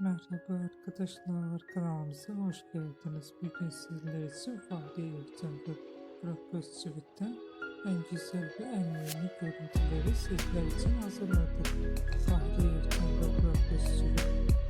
Merhaba arkadaşlar, kanalımıza hoş geldiniz. Bugün sizler için Fahriye Evcen ve Burak Özçivit'ten en güzel ve en yeni görüntüleri sizler için hazırladık. Fahriye Evcen ve Burak Özçivit